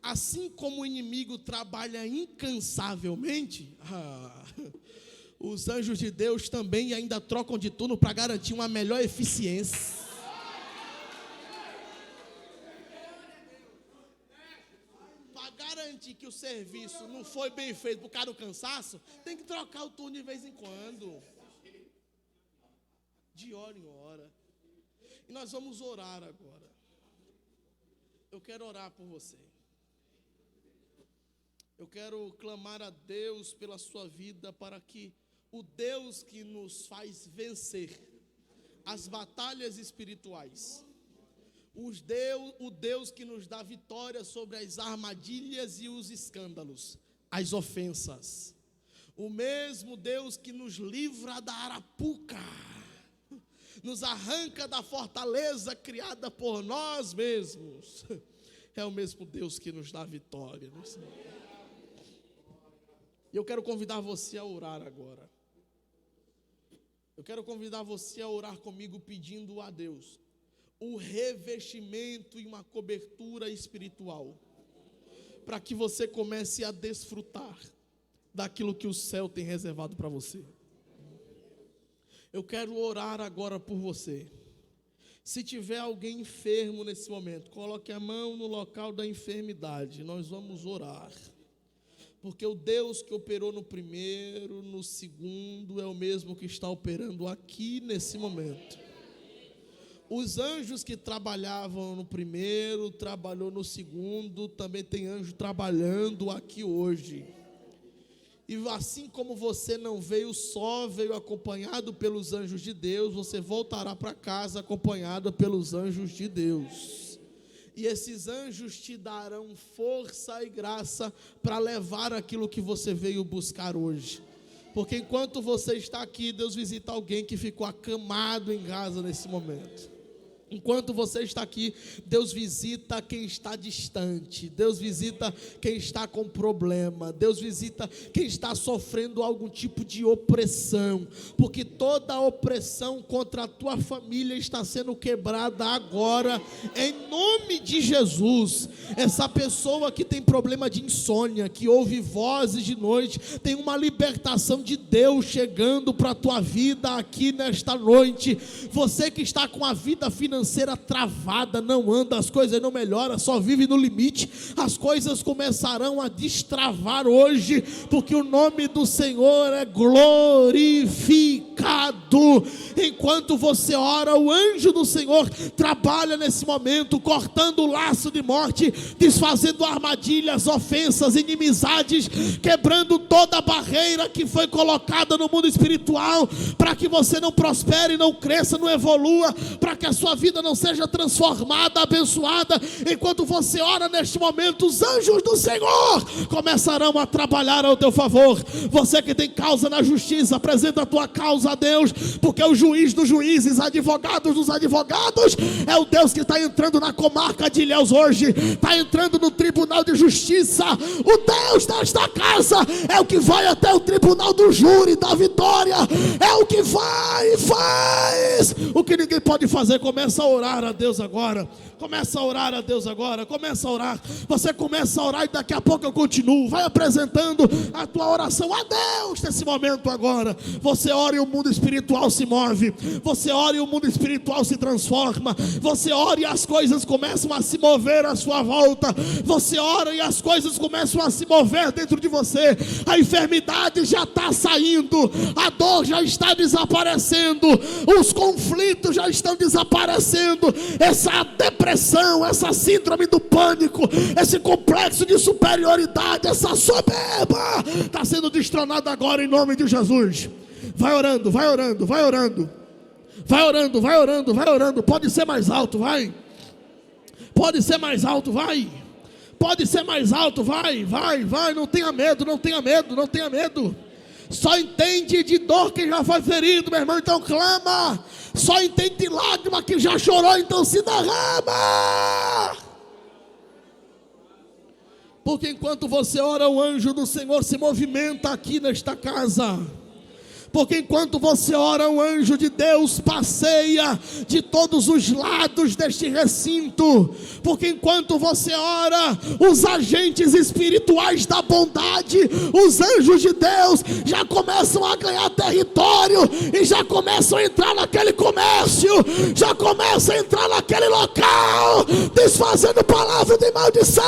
[SPEAKER 1] Assim como o inimigo trabalha incansavelmente, os anjos de Deus também ainda trocam de turno para garantir uma melhor eficiência. Que o serviço não foi bem feito por causa do cansaço, tem que trocar o turno de vez em quando, de hora em hora. E nós vamos orar agora. Eu quero orar por você. Eu quero clamar a Deus pela sua vida, para que o Deus que nos faz vencer as batalhas espirituais, O Deus que nos dá vitória sobre as armadilhas e os escândalos, as ofensas. O mesmo Deus que nos livra da arapuca, nos arranca da fortaleza criada por nós mesmos. É o mesmo Deus que nos dá vitória. E eu quero convidar você a orar agora. Eu quero convidar você a orar comigo pedindo a Deus o revestimento e uma cobertura espiritual, para que você comece a desfrutar daquilo que o céu tem reservado para você. Eu quero orar agora por você. Se tiver alguém enfermo nesse momento, coloque a mão no local da enfermidade. Nós vamos orar. Porque o Deus que operou no primeiro, no segundo, é o mesmo que está operando aqui nesse momento. Os anjos que trabalhavam no primeiro, trabalhou no segundo, também tem anjo trabalhando aqui hoje. E assim como você não veio só, veio acompanhado pelos anjos de Deus, você voltará para casa acompanhado pelos anjos de Deus. E esses anjos te darão força e graça para levar aquilo que você veio buscar hoje. Porque enquanto você está aqui, Deus visita alguém que ficou acamado em casa nesse momento. Enquanto você está aqui, Deus visita quem está distante, Deus visita quem está com problema, Deus visita quem está sofrendo algum tipo de opressão, porque toda opressão contra a tua família está sendo quebrada agora, em nome de Jesus. Essa pessoa que tem problema de insônia, que ouve vozes de noite, tem uma libertação de Deus chegando para a tua vida aqui nesta noite. Você que está com a vida financeira travada, não anda, as coisas não melhoram, só vive no limite, as coisas começarão a destravar hoje, porque o nome do Senhor é glorificado. Enquanto você ora, o anjo do Senhor trabalha nesse momento, cortando o laço de morte, desfazendo armadilhas, ofensas, inimizades, quebrando toda a barreira que foi colocada no mundo espiritual, para que você não prospere, não cresça, não evolua, para que a sua vida não seja transformada, abençoada. Enquanto você ora neste momento, os anjos do Senhor começarão a trabalhar ao teu favor. Você que tem causa na justiça, apresenta a tua causa a Deus, porque o juiz dos juízes, advogados dos advogados, é o Deus que está entrando na comarca de Ilhéus hoje, está entrando no tribunal de justiça. O Deus desta casa é o que vai até o tribunal do júri da vitória, é o que vai e faz o que ninguém pode fazer. Começa a orar a Deus agora, começa a orar a Deus agora, começa a orar, você começa a orar e daqui a pouco eu continuo, vai apresentando a tua oração a Deus nesse momento agora. Você ora e o mundo espiritual se move, você ora e o mundo espiritual se transforma, você ora e as coisas começam a se mover à sua volta, você ora e as coisas começam a se mover dentro de você, a enfermidade já está saindo, a dor já está desaparecendo, os conflitos já estão desaparecendo, essa depressão, essa síndrome do pânico, esse complexo de superioridade, essa soberba está sendo destronada agora em nome de Jesus. Vai orando, vai orando, vai orando, vai orando, vai orando, vai orando. Pode ser mais alto, vai. Pode ser mais alto, vai. Pode ser mais alto, vai, vai, vai. Não tenha medo, não tenha medo, não tenha medo. Só entende de dor quem já foi ferido, meu irmão, então clama. Só entende de lágrima quem já chorou, então se derrama. Porque enquanto você ora, o anjo do Senhor se movimenta aqui nesta casa. Porque enquanto você ora, o anjo de Deus passeia de todos os lados deste recinto. Porque enquanto você ora, os agentes espirituais da bondade, os anjos de Deus, já começam a ganhar território e já começam a entrar naquele comércio, já começam a entrar naquele local, desfazendo palavra de maldição.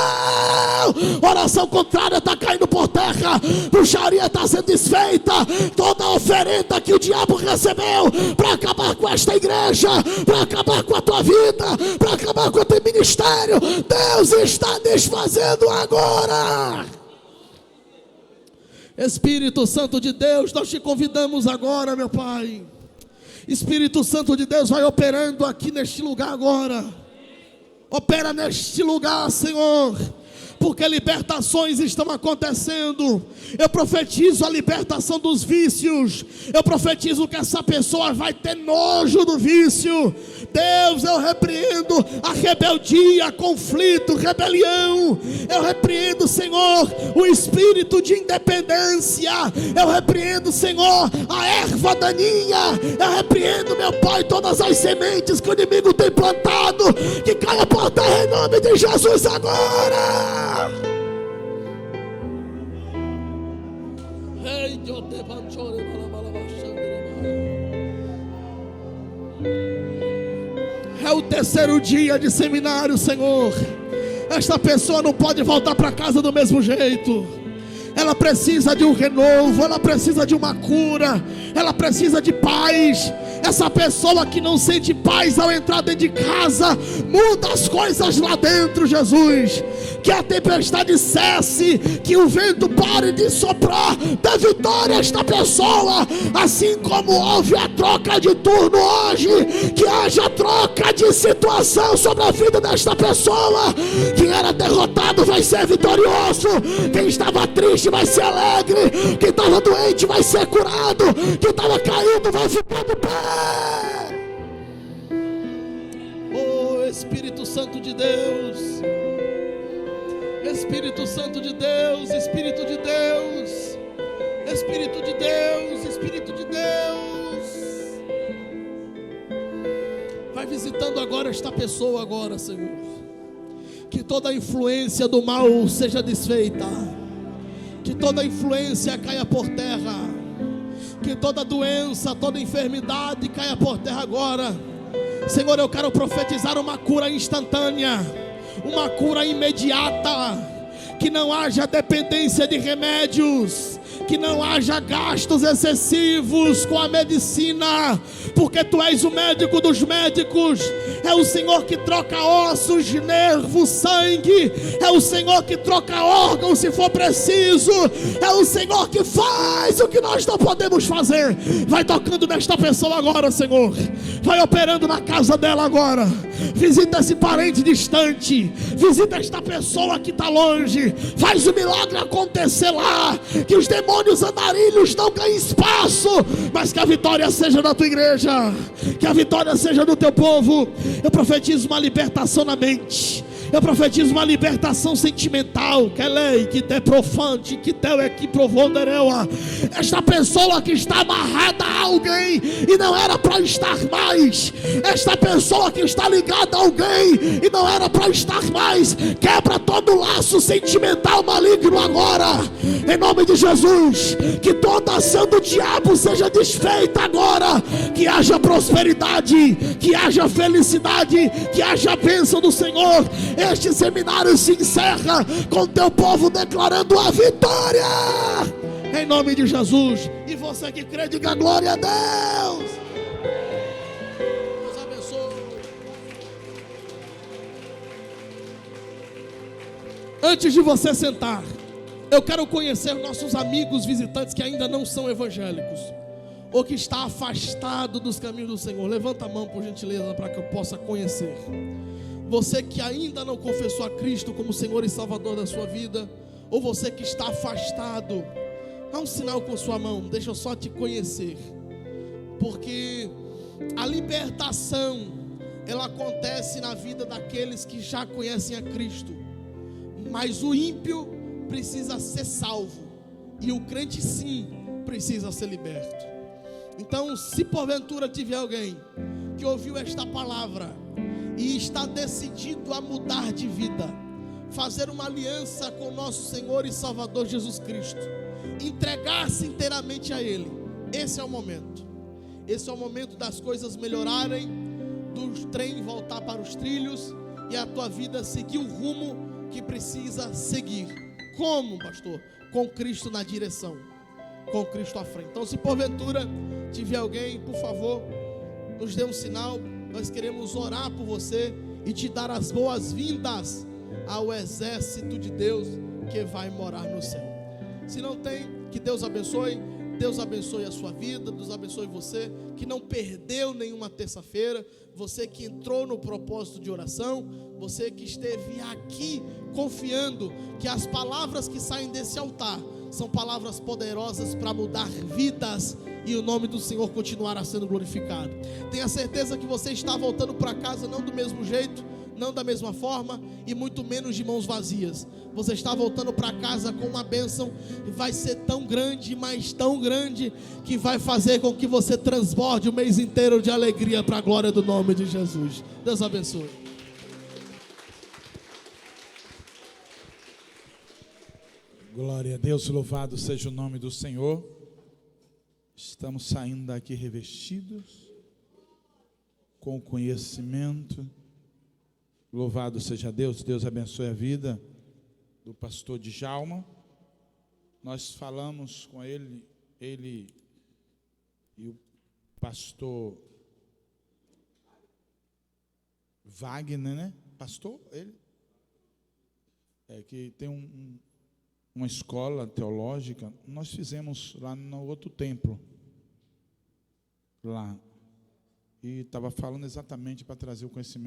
[SPEAKER 1] Oração contrária está caindo por terra, bruxaria está sendo desfeita, toda oferta que o diabo recebeu para acabar com esta igreja, para acabar com a tua vida, para acabar com o teu ministério, Deus está desfazendo agora. Espírito Santo de Deus, nós te convidamos agora, meu Pai. Espírito Santo de Deus, vai operando aqui neste lugar agora. Opera neste lugar, Senhor, porque libertações estão acontecendo. Eu profetizo a libertação dos vícios. Eu profetizo que essa pessoa vai ter nojo do vício. Deus, eu repreendo a rebeldia, conflito, rebelião. Eu repreendo, Senhor, o espírito de independência. Eu repreendo, Senhor, a erva daninha. Eu repreendo, meu Pai, todas as sementes que o inimigo tem plantado, que caia por terra em nome de Jesus agora. É o terceiro dia de seminário, Senhor. Esta pessoa não pode voltar para casa do mesmo jeito. Ela precisa de um renovo, ela precisa de uma cura, ela precisa de paz. Essa pessoa que não sente paz ao entrar dentro de casa, muda as coisas lá dentro, Jesus. Que a tempestade cesse, que o vento pare de soprar, dê vitória a esta pessoa. Assim como houve a troca de turno hoje, que haja troca de situação sobre a vida desta pessoa. Quem era derrotado vai ser vitorioso, quem estava triste vai ser alegre, quem estava doente vai ser curado, quem estava caído vai ficar de pé. Oh, Espírito Santo de Deus, Espírito Santo de Deus, Espírito de Deus, Espírito de Deus, Espírito de Deus. Vai visitando agora esta pessoa agora, Senhor. Que toda a influência do mal seja desfeita, que toda influência caia por terra, que toda doença, toda enfermidade caia por terra agora. Senhor, eu quero profetizar uma cura instantânea, uma cura imediata, que não haja dependência de remédios, que não haja gastos excessivos com a medicina, porque Tu és o médico dos médicos. É o Senhor que troca ossos, nervos, sangue. É o Senhor que troca órgãos se for preciso. É o Senhor que faz o que nós não podemos fazer. Vai tocando nesta pessoa agora, Senhor. Vai operando na casa dela agora. Visita esse parente distante. Visita esta pessoa que está longe. Faz o milagre acontecer lá. Que os demônios andarilhos não ganhem espaço, mas que a vitória seja da Tua igreja, que a vitória seja do Teu povo. Eu profetizo uma libertação na mente. Eu profetizo uma libertação sentimental. Que lei, que te profante, que teu é que provou dereua. Esta pessoa que está amarrada a alguém e não era para estar mais. Esta pessoa que está ligada a alguém e não era para estar mais. Quebra todo laço sentimental maligno agora, em nome de Jesus. Que toda ação do diabo seja desfeita agora. Que haja prosperidade, que haja felicidade, que haja bênção do Senhor. Este seminário se encerra com Teu povo declarando a vitória, em nome de Jesus. E você que crê, diga glória a Deus. Deus abençoe. Antes de você sentar, eu quero conhecer nossos amigos visitantes que ainda não são evangélicos, ou que está afastado dos caminhos do Senhor. Levanta a mão, por gentileza, para que eu possa conhecer. Você que ainda não confessou a Cristo como Senhor e Salvador da sua vida, ou você que está afastado, dá um sinal com sua mão. Deixa eu só te conhecer, porque a libertação, ela acontece na vida daqueles que já conhecem a Cristo, mas o ímpio precisa ser salvo, e o crente sim precisa ser liberto. Então, se porventura tiver alguém que ouviu esta palavra e está decidido a mudar de vida, fazer uma aliança com nosso Senhor e Salvador Jesus Cristo, entregar-se inteiramente a Ele, esse é o momento. Esse é o momento das coisas melhorarem, do trem voltar para os trilhos e a tua vida seguir o rumo que precisa seguir. Como, pastor? Com Cristo na direção, com Cristo à frente. Então, se porventura tiver alguém, por favor, nos dê um sinal. Nós queremos orar por você e te dar as boas-vindas ao exército de Deus que vai morar no céu. Se não tem, que Deus abençoe. Deus abençoe a sua vida, Deus abençoe você que não perdeu nenhuma terça-feira, você que entrou no propósito de oração, você que esteve aqui confiando que as palavras que saem desse altar são palavras poderosas para mudar vidas e o nome do Senhor continuará sendo glorificado. Tenha certeza que você está voltando para casa não do mesmo jeito, não da mesma forma e muito menos de mãos vazias. Você está voltando para casa com uma bênção e vai ser tão grande, mas tão grande, que vai fazer com que você transborde o mês inteiro de alegria para a glória do nome de Jesus. Deus abençoe.
[SPEAKER 6] Glória a Deus, louvado seja o nome do Senhor. Estamos saindo daqui revestidos com conhecimento. Louvado seja Deus. Deus abençoe a vida do pastor Djalma. Nós falamos com ele e o pastor Wagner, né? Pastor, ele que tem uma escola teológica. Nós fizemos lá no outro templo lá, e estava falando exatamente para trazer o conhecimento